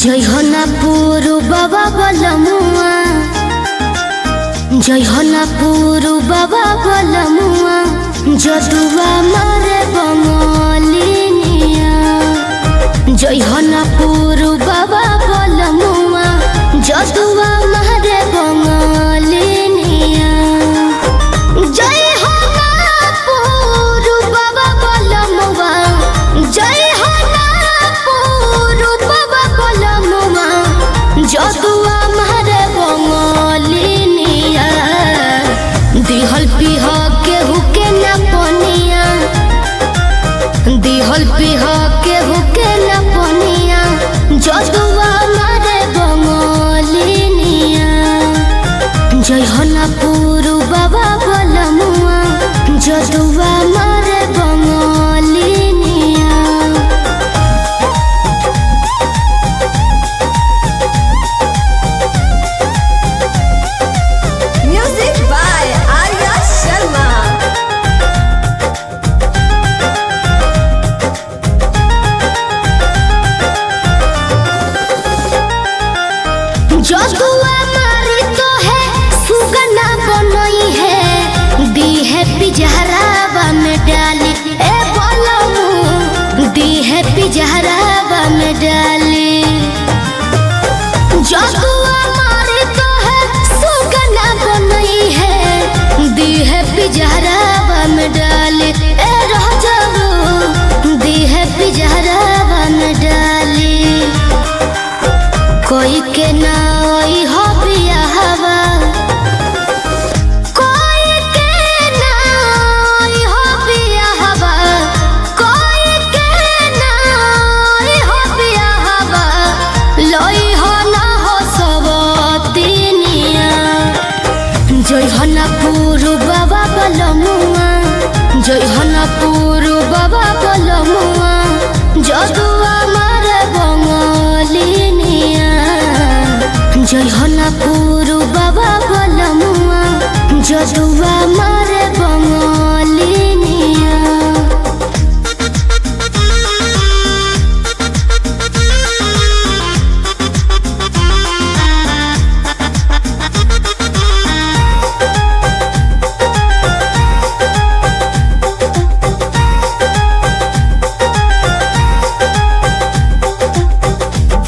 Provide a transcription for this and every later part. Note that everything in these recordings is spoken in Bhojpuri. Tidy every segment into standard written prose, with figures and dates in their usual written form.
जय हो ना पुरु बाबा बलमुआ, जय हो ना पुरु बाबा बलमुआ, जदुआ मारे बंगलिनिया। जय हो ना पुरु बाबा बलमुआ, जदुआ मारे बंगलिनिया। जय हो ना पुरु बाबा बलमुआ, जय हो ना पुरु बाबा बलमुआ, जदुआ मारे बंगलिनिया। दिहल पिह केहू के ना पनिया, दिहल पिह केहू के ना पनिया, जदुआ मारे बंगलिनिया। जय हो ना पुरु बाबा बलमुआ, जदुआ मारे बंगलिनिया। Music by Arya Sharma. जदुआ मारी तो है सुगना बनई है, दी है पिजहरावा में डाली। ए बोलमु दी है पिजहरावा में डाली। जदुआ मारी तो है सुगना बनई है, दी है पिजहरावा में डाली। ए रह जाओ दी है पिजहरावा में डाली। कोई के ना आई हो बियाहवा, कोई के ना आई हो बियाहवा, कोई के ना आई हो बियाहवा, लई हो ना हो सबतिनिया। जय हो ना पुरु बाबा बलमुआ, जय हो ना पुरु बाबा बलमुआ, जदुआ मारे बंगलिनिया। जय हो ना पुरु बाबा बलमुआ, जदुआ मारे बंगलिनिया।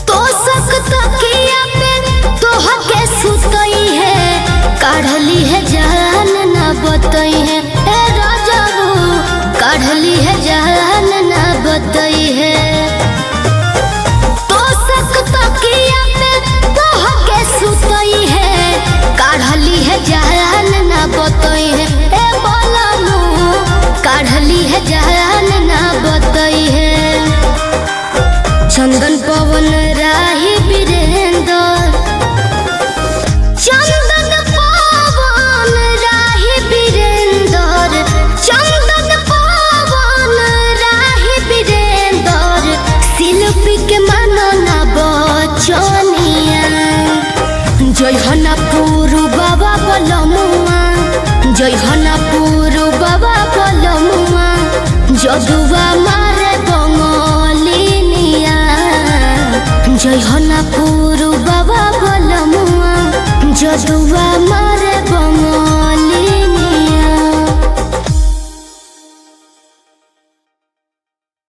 तो सकता किया पे तोहा के सुतई है, काढ़ली है जान ना बतई है। ए राजाबू काढ़ली है जान ना बतई है। तो सकता किया पे तोहा के सुतई है, काढ़ली है जान ना बतई है। ए बोलमु काढ़ली है जान ना बतई है। चंदन पवन राही वीरेंद्र, चंदन पवन राही वीरेंद्र, चंदन पवन राही वीरेंद्र, शिल्पी के मानो ना बचनिया। जय हो ना पुरु बाबा बलमुआ, जय हो ना पुरु बाबा बलमुआ, जदुआ मारे बंगलिनिया। जय हो ना पुरु बाबा बलमुआ, जदुआ मारे बंगलिनिया।